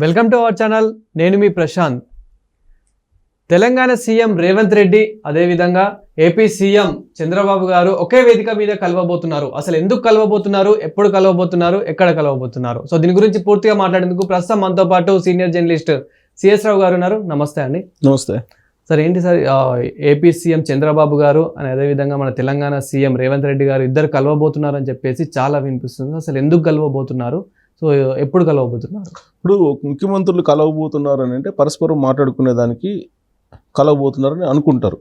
Welcome to our channel. నేను మీ Prashanth. Telangana CM Revanth Reddy అదేవిధంగా AP CM Chandrababu గారు ఒకే వేదిక మీద కలవబోతున్నారు. అసలు ఎందుకు కలవబోతున్నారు, ఎప్పుడు కలవబోతున్నారు, ఎక్కడ కలవబోతున్నారు, సో దీని గురించి పూర్తిగా మాట్లాడేందుకు ప్రస్తుతం మనతో పాటు సీనియర్ జర్నలిస్ట్ సిఎస్ రావు గారు ఉన్నారు. నమస్తే అండి. నమస్తే సార్. ఏంటి సార్, ఏపీ సీఎం చంద్రబాబు గారు అని అదేవిధంగా మన తెలంగాణ సీఎం రేవంత్ రెడ్డి గారు ఇద్దరు కలవబోతున్నారు అని చెప్పేసి చాలా వినిపిస్తుంది. అసలు ఎందుకు కలవబోతున్నారు, సో ఎప్పుడు కలవబోతున్నారు? ఇప్పుడు ముఖ్యమంత్రులు కలవబోతున్నారు అని అంటే పరస్పరం మాట్లాడుకునే దానికి కలవబోతున్నారని అనుకుంటారు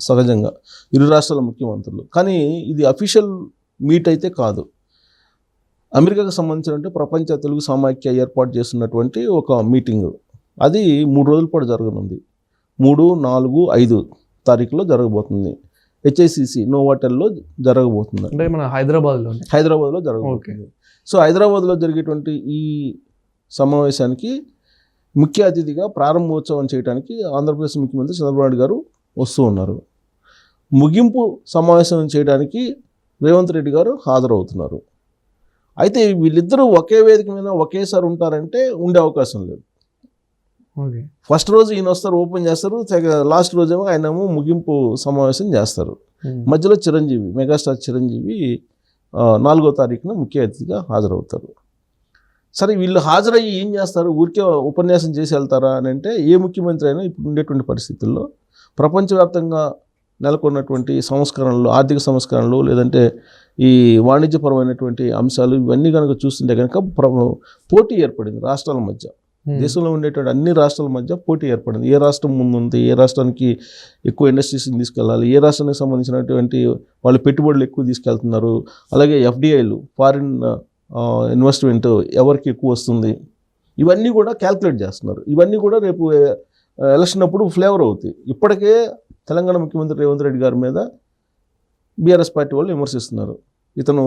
సహజంగా ఇరు రాష్ట్రాల ముఖ్యమంత్రులు. కానీ ఇది అఫీషియల్ మీట్ అయితే కాదు. అమెరికాకు సంబంధించిన ప్రపంచ తెలుగు సమాఖ్య ఏర్పాటు చేస్తున్నటువంటి ఒక మీటింగ్. అది 3 రోజుల పాటు జరగనుంది. 3, 4, 5 తారీఖులో జరగబోతుంది. హెచ్ఐసిసి నోవాటెల్లో జరగబోతుంది. అంటే మన హైదరాబాద్లో జరగబోతుంది. సో హైదరాబాద్లో జరిగేటువంటి ఈ సమావేశానికి ముఖ్య అతిథిగా ప్రారంభోత్సవం చేయడానికి ఆంధ్రప్రదేశ్ ముఖ్యమంత్రి చంద్రబాబు నాయుడు గారు వస్తూ ఉన్నారు. ముగింపు సమావేశం చేయడానికి రేవంత్ రెడ్డి గారు హాజరవుతున్నారు. అయితే వీళ్ళిద్దరూ ఒకే వేదిక మీద ఒకేసారి ఉంటారంటే ఉండే అవకాశం లేదు. ఫస్ట్ రోజు ఈయన వస్తారు, ఓపెన్ చేస్తారు. లాస్ట్ రోజేమో ఆయనేమో ముగింపు సమావేశం చేస్తారు. మధ్యలో చిరంజీవి, మెగాస్టార్ చిరంజీవి 4వ తారీఖున ముఖ్య అతిథిగా హాజరవుతారు. సరే, వీళ్ళు హాజరయ్యి ఏం చేస్తారు? ఊరికే ఉపన్యాసం చేసి వెళ్తారా అని అంటే ఏ ముఖ్యమంత్రి అయినా ఇప్పుడు ఉండేటువంటి పరిస్థితుల్లో ప్రపంచవ్యాప్తంగా నెలకొన్నటువంటి సంస్కరణలు, ఆర్థిక సంస్కరణలు, లేదంటే ఈ వాణిజ్యపరమైనటువంటి అంశాలు ఇవన్నీ కనుక చూస్తుంటే కనుక పోటీ ఏర్పడింది రాష్ట్రాల మధ్య. దేశంలో ఉండేటువంటి అన్ని రాష్ట్రాల మధ్య పోటీ ఏర్పడింది. ఏ రాష్ట్రం ముందుంది, ఏ రాష్ట్రానికి ఎక్కువ ఇండస్ట్రీస్ని తీసుకెళ్ళాలి, ఏ రాష్ట్రానికి సంబంధించినటువంటి వాళ్ళు పెట్టుబడులు ఎక్కువ తీసుకెళ్తున్నారు, అలాగే ఎఫ్డిఐలు, ఫారిన్ ఇన్వెస్ట్మెంట్ ఎవరికి ఎక్కువ వస్తుంది, ఇవన్నీ కూడా క్యాల్కులేట్ చేస్తున్నారు. ఇవన్నీ కూడా రేపు ఎలక్షన్ అప్పుడు ఫ్లేవర్ అవుతాయి. ఇప్పటికే తెలంగాణ ముఖ్యమంత్రి రేవంత్ రెడ్డి గారి మీద బీఆర్ఎస్ పార్టీ వాళ్ళు విమర్శిస్తున్నారు. ఇతను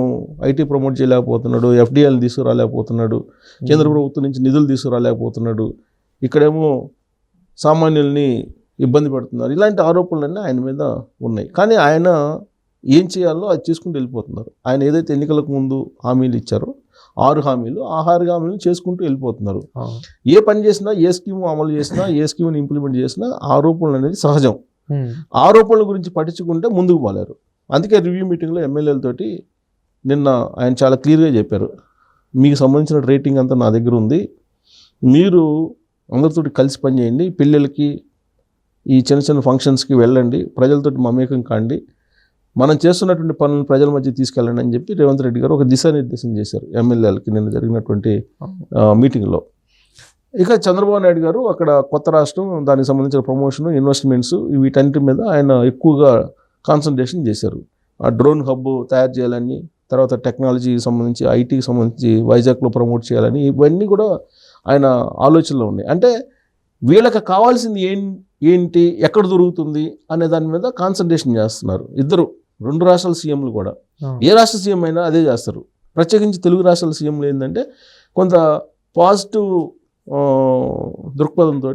ఐటీ ప్రమోట్ చేయలేకపోతున్నాడు, ఎఫ్డిఐలు తీసుకురాలేకపోతున్నాడు, కేంద్ర ప్రభుత్వం నుంచి నిధులు తీసుకురాలేకపోతున్నాడు, ఇక్కడేమో సామాన్యుల్ని ఇబ్బంది పెడుతున్నారు. ఇలాంటి ఆరోపణలన్నీ ఆయన మీద ఉన్నాయి. కానీ ఆయన ఏం చేయాలో అది చేసుకుంటూ వెళ్ళిపోతున్నారు. ఆయన ఏదైతే ఎన్నికలకు ముందు హామీలు ఇచ్చారో 6 హామీలు, ఆ 6 హామీలు చేసుకుంటూ వెళ్ళిపోతున్నారు. ఏ పని చేసినా, ఏ స్కీమ్ అమలు చేసినా, ఏ స్కీమ్ని ఇంప్లిమెంట్ చేసినా ఆరోపణలు అనేది సహజం. ఆరోపణల గురించి పట్టించుకుంటే ముందుకు పోలేరు. అందుకే రివ్యూ మీటింగ్లో ఎమ్మెల్యేలతోటి నిన్న ఆయన చాలా క్లియర్గా చెప్పారు, మీకు సంబంధించిన రేటింగ్ అంతా నా దగ్గర ఉంది, మీరు అందరితోటి కలిసి పనిచేయండి, పిల్లలకి ఈ చిన్న చిన్న ఫంక్షన్స్కి వెళ్ళండి, ప్రజలతోటి మమేకం కాండి, మనం చేస్తున్నటువంటి పనులను ప్రజల మధ్య తీసుకెళ్ళండి అని చెప్పి రేవంత్ రెడ్డి గారు ఒక దిశానిర్దేశం చేశారు ఎమ్మెల్యేలకి నిన్న జరిగినటువంటి మీటింగ్లో. ఇక చంద్రబాబు నాయుడు గారు అక్కడ కొత్త రాష్ట్రం, దానికి సంబంధించిన ప్రమోషన్, ఇన్వెస్ట్మెంట్స్ వీటన్నిటి మీద ఆయన ఎక్కువగా కాన్సన్ట్రేషన్ చేశారు. ఆ డ్రోన్ హబ్ తయారు చేయాలని, తర్వాత టెక్నాలజీకి సంబంధించి, ఐటీకి సంబంధించి వైజాగ్లో ప్రమోట్ చేయాలని, ఇవన్నీ కూడా ఆయన ఆలోచనలో ఉన్నాయి. అంటే వీళ్ళకి కావాల్సింది ఏంటి, ఎక్కడ దొరుకుతుంది అనే దాని మీద కాన్సన్ట్రేషన్ చేస్తున్నారు ఇద్దరు, 2 రాష్ట్రాల సీఎంలు కూడా. ఏ రాష్ట్ర సీఎం అయినా అదే చేస్తారు. ప్రత్యేకించి తెలుగు రాష్ట్రాల సీఎంలు ఏంటంటే కొంత పాజిటివ్ దృక్పథంతో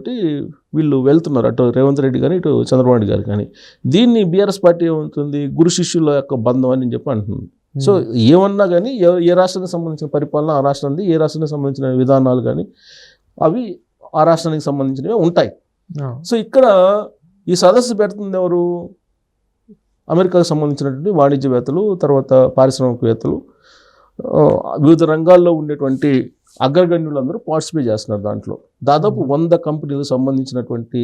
వీళ్ళు వెళ్తున్నారు, అటు రేవంత్ రెడ్డి కానీ ఇటు చంద్రబాబు నాయుడు గారు కానీ. దీన్ని బీఆర్ఎస్ పార్టీ ఏమవుతుంది, గురు శిష్యుల యొక్క బంధం అని చెప్పి అంటుంది. సో ఏమన్నా కానీ ఏ రాష్ట్రానికి సంబంధించిన పరిపాలన ఆ రాష్ట్రానికి, ఏ రాష్ట్రానికి సంబంధించిన విధానాలు కానీ అవి ఆ రాష్ట్రానికి సంబంధించినవి ఉంటాయి. సో ఇక్కడ ఈ సదస్సు పెడుతుంది ఎవరు? అమెరికాకు సంబంధించినటువంటి వాణిజ్యవేత్తలు, తర్వాత పారిశ్రామికవేత్తలు, వివిధ రంగాల్లో ఉండేటువంటి అగ్రగణ్యులందరూ పార్టిసిపేట్ చేస్తున్నారు. దాంట్లో దాదాపు 100 కంపెనీలకు సంబంధించినటువంటి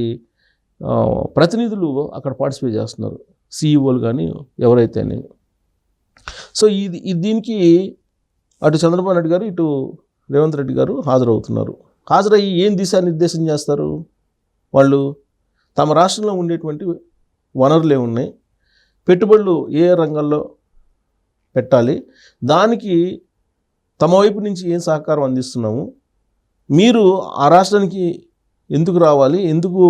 ప్రతినిధులు అక్కడ పార్టిసిపేట్ చేస్తున్నారు, సిఇఓలు కానీ ఎవరైతే. సో దీనికి అటు చంద్రబాబు నాయుడు గారు, ఇటు రేవంత్ రెడ్డి గారు హాజరవుతున్నారు. హాజరయ్యి ఏం దిశానిర్దేశం చేస్తారు? వాళ్ళు తమ రాష్ట్రంలో ఉండేటువంటి వనరులు ఏమున్నాయి, పెట్టుబడులు ఏ రంగాల్లో పెట్టాలి, దానికి తమ వైపు నుంచి ఏం సహకారం అందిస్తున్నాము, మీరు ఆ రాష్ట్రానికి ఎందుకు రావాలి, ఎందుకు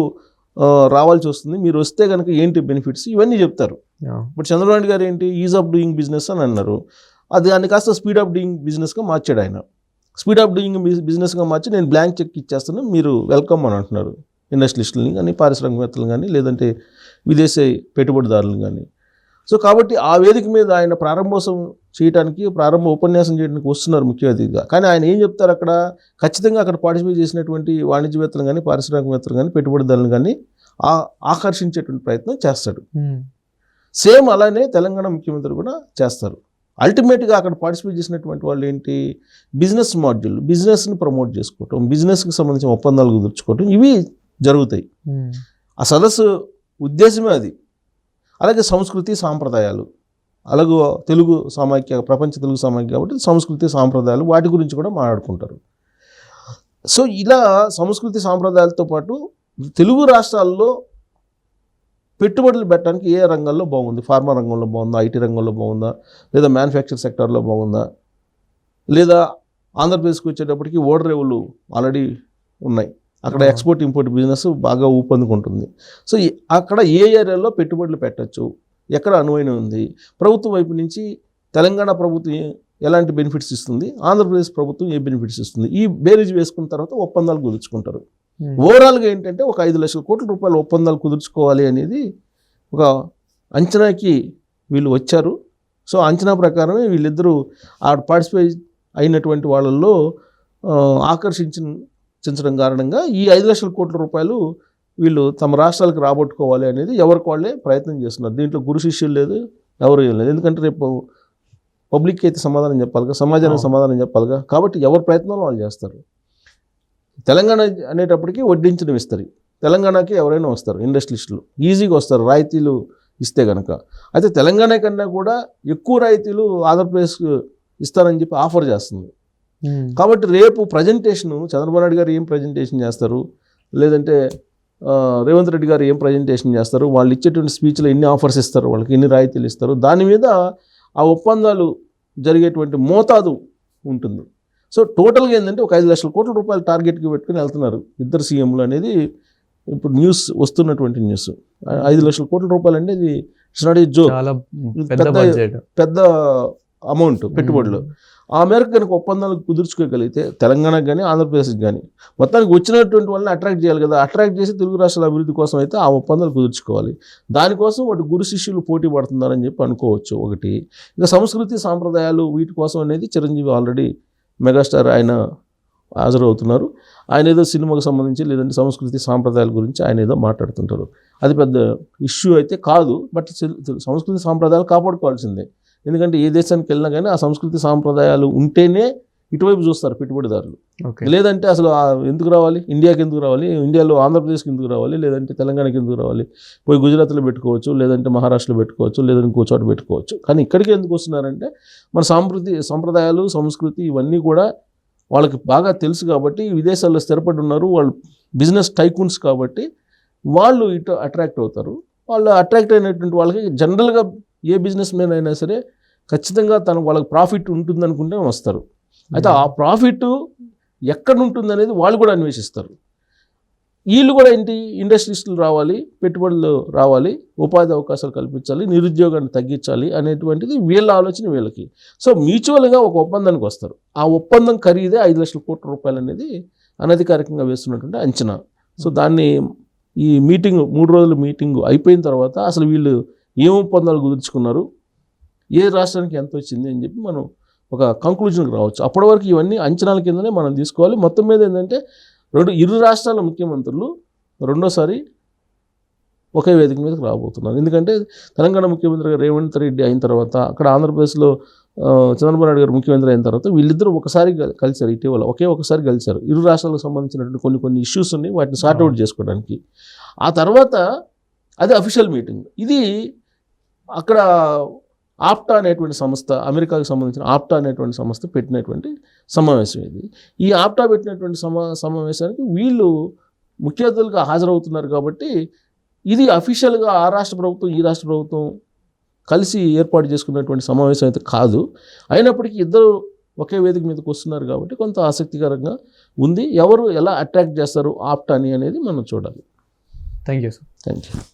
రావాల్సి వస్తుంది, మీరు వస్తే కనుక ఏంటి బెనిఫిట్స్, ఇవన్నీ చెప్తారు. ఇప్పుడు చంద్రబాబు నాయుడు గారు ఏంటి, ఈజ్ ఆఫ్ డూయింగ్ బిజినెస్ అని అన్నారు. దాన్ని కాస్త స్పీడ్ ఆఫ్ డూయింగ్ బిజినెస్గా మార్చాడు ఆయన. స్పీడ్ ఆఫ్ డూయింగ్ బిజినెస్గా మార్చి నేను బ్లాంక్ చెక్ ఇచ్చేస్తాను, మీరు వెల్కమ్ అని అంటున్నారు ఇండస్ట్రియలిస్టులని కానీ, పారిశ్రామికవేత్తలు కానీ, లేదంటే విదేశీ పెట్టుబడిదారులను కానీ. సో కాబట్టి ఆ వేదిక మీద ఆయన ప్రారంభోత్సవం చేయడానికి, ప్రారంభ ఉపన్యాసం చేయడానికి వస్తున్నారు ముఖ్య అతిథిగా. కానీ ఆయన ఏం చెప్తారు అక్కడ? ఖచ్చితంగా అక్కడ పార్టిసిపేట్ చేసినటువంటి వాణిజ్యవేత్తలు కానీ, పారిశ్రామికవేత్తలు కానీ, పెట్టుబడిదారులను కానీ ఆకర్షించేటువంటి ప్రయత్నం చేస్తాడు. సేమ్ అలానే తెలంగాణ ముఖ్యమంత్రి కూడా చేస్తారు. అల్టిమేట్గా అక్కడ పార్టిసిపేట్ చేసినటువంటి వాళ్ళు ఏంటి? బిజినెస్ మాడ్యూల్, బిజినెస్ని ప్రమోట్ చేసుకోవటం, బిజినెస్కి సంబంధించిన ఒప్పందాలు కుదుర్చుకోవటం, ఇవి జరుగుతాయి. ఆ సదస్సు ఉద్దేశమే అది. అలాగే సంస్కృతి సాంప్రదాయాలు, అలాగే తెలుగు సమాఖ్య, ప్రపంచ తెలుగు సమాఖ్య కాబట్టి సంస్కృతి సాంప్రదాయాలు, వాటి గురించి కూడా మాట్లాడుకుంటారు. సో ఇలా సంస్కృతి సాంప్రదాయాలతో పాటు తెలుగు రాష్ట్రాల్లో పెట్టుబడులు పెట్టడానికి ఏ రంగాల్లో బాగుంది? ఫార్మా రంగంలో బాగుందా? ఐటీ రంగంలో బాగుందా? లేదా మ్యానుఫ్యాక్చర్ సెక్టార్లో బాగుందా? లేదా ఆంధ్రప్రదేశ్కి వచ్చేటప్పటికి ఓడరేవులు ఆల్రెడీ ఉన్నాయి, అక్కడ ఎక్స్పోర్ట్ ఇంపోర్ట్ బిజినెస్ బాగా ఊపందుకుంటుంది. సో అక్కడ ఏ ఏరియాలో పెట్టుబడులు పెట్టచ్చు, ఎక్కడ అనువైన ఉంది, ప్రభుత్వం వైపు నుంచి తెలంగాణ ప్రభుత్వం ఎలాంటి బెనిఫిట్స్ ఇస్తుంది, ఆంధ్రప్రదేశ్ ప్రభుత్వం ఏ బెనిఫిట్స్ ఇస్తుంది, ఈ బేరీజ్ వేసుకున్న తర్వాత ఒప్పందాలు కుదుర్చుకుంటారు. ఓవరాల్గా ఏంటంటే ఒక 5 లక్షల కోట్ల రూపాయల ఒప్పందాలు కుదుర్చుకోవాలి అనేది ఒక అంచనాకి వీళ్ళు వచ్చారు. సో అంచనా ప్రకారమే వీళ్ళిద్దరూ ఆ పార్టిసిపేట్ అయినటువంటి వాళ్ళల్లో ఆకర్షించడం కారణంగా ఈ 5 లక్షల కోట్ల రూపాయలు వీళ్ళు తమ రాష్ట్రాలకు రాబట్టుకోవాలి అనేది ఎవరికి వాళ్ళే ప్రయత్నం చేస్తున్నారు. దీంట్లో గురు శిష్యులు లేదు, ఎవరు ఏం లేదు. ఎందుకంటే రేపు పబ్లిక్కి అయితే సమాధానం చెప్పాలిగా, సమాజానికి సమాధానం చెప్పాలిగా. కాబట్టి ఎవరి ప్రయత్నాలు వాళ్ళు చేస్తారు. తెలంగాణ అనేటప్పటికీ వడ్డించిన విస్తరి, తెలంగాణకి ఎవరైనా వస్తారు, ఇండస్ట్రియలిస్టులు ఈజీగా వస్తారు రాయితీలు ఇస్తే కనుక. అయితే తెలంగాణ కన్నా కూడా ఎక్కువ రాయితీలు ఆంధ్రప్రదేశ్కి ఇస్తానని చెప్పి ఆఫర్ చేస్తుంది. కాబట్టి రేపు ప్రజెంటేషను చంద్రబాబు నాయుడు గారు ఏం ప్రజెంటేషన్ చేస్తారు, లేదంటే రేవంత్ రెడ్డి గారు ఏం ప్రజెంటేషన్ చేస్తారు, వాళ్ళు ఇచ్చేటువంటి స్పీచ్లో ఎన్ని ఆఫర్స్ ఇస్తారు, వాళ్ళకి ఎన్ని రాయితీలు ఇస్తారు, దాని మీద ఆ ఒప్పందాలు జరిగేటువంటి మోతాదు ఉంటుంది. సో టోటల్గా ఏంటంటే ఒక 5 లక్షల కోట్ల రూపాయల టార్గెట్కి పెట్టుకుని వెళ్తున్నారు ఇద్దరు సీఎంలు అనేది ఇప్పుడు న్యూస్ వస్తున్నటువంటి న్యూస్. 5 లక్షల కోట్ల రూపాయలు అంటే ఇది ఇట్స్ నాట్ ఏ జోక్, పెద్ద అమౌంట్ పెట్టుబడులు. ఆ మేరకు కనుక ఒప్పందాలు కుదుర్చుకోగలిగితే తెలంగాణకు కానీ ఆంధ్రప్రదేశ్కి కానీ మొత్తానికి వచ్చినటువంటి వాళ్ళని అట్రాక్ట్ చేయాలి కదా. అట్రాక్ట్ చేసి తెలుగు రాష్ట్రాల అభివృద్ధి కోసం అయితే ఆ ఒప్పందాలు కుదుర్చుకోవాలి. దానికోసం వాటి గురు శిష్యులు పోటీ పడుతున్నారని చెప్పి అనుకోవచ్చు ఒకటి. ఇంకా సంస్కృతి సాంప్రదాయాలు వీటి కోసం అనేది చిరంజీవి ఆల్రెడీ మెగాస్టార్ ఆయన హాజరవుతున్నారు. ఆయన ఏదో సినిమాకు సంబంధించి లేదంటే సంస్కృతి సాంప్రదాయాల గురించి ఆయన ఏదో మాట్లాడుతుంటారు. అది పెద్ద ఇష్యూ అయితే కాదు, బట్ సంస్కృతి సాంప్రదాయాలు కాపాడుకోవాల్సిందే. ఎందుకంటే ఏ దేశానికి వెళ్ళినా కానీ ఆ సంస్కృతి సాంప్రదాయాలు ఉంటేనే ఇటువైపు చూస్తారు పెట్టుబడిదారులు. లేదంటే అసలు ఎందుకు రావాలి, ఇండియాకి ఎందుకు రావాలి, ఇండియాలో ఆంధ్రప్రదేశ్కి ఎందుకు రావాలి, లేదంటే తెలంగాణకి ఎందుకు రావాలి, పోయి గుజరాత్లో పెట్టుకోవచ్చు, లేదంటే మహారాష్ట్రలో పెట్టుకోవచ్చు, లేదంటే ఇంకో చోట పెట్టుకోవచ్చు. కానీ ఇక్కడికి ఎందుకు వస్తున్నారంటే మన సంప్రదాయాలు సంస్కృతి ఇవన్నీ కూడా వాళ్ళకి బాగా తెలుసు కాబట్టి, విదేశాల్లో స్థిరపడి ఉన్నారు, వాళ్ళు బిజినెస్ టైకూన్స్ కాబట్టి వాళ్ళు ఇటు అట్రాక్ట్ అవుతారు. వాళ్ళు అట్రాక్ట్ అయినటువంటి వాళ్ళకి జనరల్గా ఏ బిజినెస్ మ్యాన్ అయినా సరే ఖచ్చితంగా వాళ్ళకి ప్రాఫిట్ ఉంటుంది అనుకుంటే వస్తారు. అయితే ఆ ప్రాఫిట్ ఎక్కడ ఉంటుంది అనేది వాళ్ళు కూడా అన్వేషిస్తారు. వీళ్ళు కూడా ఏంటి, ఇండస్ట్రీస్లు రావాలి, పెట్టుబడులు రావాలి, ఉపాధి అవకాశాలు కల్పించాలి, నిరుద్యోగాన్ని తగ్గించాలి అనేటువంటిది వీళ్ళ ఆలోచన వీళ్ళకి. సో మ్యూచువల్గా ఒక ఒప్పందానికి వస్తారు. ఆ ఒప్పందం ఖరీదే 5 లక్షల కోట్ల రూపాయలు అనేది అనధికారికంగా వేస్తున్నటువంటి అంచనా. సో దాన్ని ఈ మీటింగ్ 3 రోజుల మీటింగ్ అయిపోయిన తర్వాత అసలు వీళ్ళు ఏం ఒప్పందాలు కుదుర్చుకున్నారు, ఏ రాష్ట్రానికి ఎంత వచ్చింది అని చెప్పి మనం ఒక కంక్లూజన్కి రావచ్చు. అప్పటి వరకు ఇవన్నీ అంచనాల కిందనే మనం తీసుకోవాలి. మొత్తం మీద ఏంటంటే ఇరు రాష్ట్రాల ముఖ్యమంత్రులు రెండోసారి ఒకే వేదిక మీదకి రాబోతున్నారు. ఎందుకంటే తెలంగాణ ముఖ్యమంత్రిగా రేవంత్ రెడ్డి అయిన తర్వాత, అక్కడ ఆంధ్రప్రదేశ్లో చంద్రబాబు నాయుడు గారు ముఖ్యమంత్రి అయిన తర్వాత వీళ్ళిద్దరూ ఒకసారి కలిశారు. ఇటీవల ఒకసారి కలిశారు. ఇరు రాష్ట్రాలకు సంబంధించినటువంటి కొన్ని ఇష్యూస్ ఉన్నాయి, వాటిని సార్ట్అవుట్ చేసుకోవడానికి. ఆ తర్వాత అది అఫీషియల్ మీటింగ్. ఇది అక్కడ ఆప్టా అనేటువంటి సంస్థ, అమెరికాకు సంబంధించిన ఆప్టా అనేటువంటి సంస్థ పెట్టినటువంటి సమావేశం ఇది. ఈ ఆప్టా పెట్టినటువంటి సమావేశానికి వీళ్ళు ముఖ్య అతిథులుగా హాజరవుతున్నారు కాబట్టి ఇది అఫీషియల్గా ఆ రాష్ట్ర ప్రభుత్వం ఈ రాష్ట్ర ప్రభుత్వం కలిసి ఏర్పాటు చేసుకున్నటువంటి సమావేశం అయితే కాదు. అయినప్పటికీ ఇద్దరు ఒకే వేదిక మీదకి వస్తున్నారు కాబట్టి కొంత ఆసక్తికరంగా ఉంది. ఎవరు ఎలా అట్రాక్ట్ చేస్తారు ఆప్టాని అనేది మనం చూడాలి. Thank you sir. Thank you.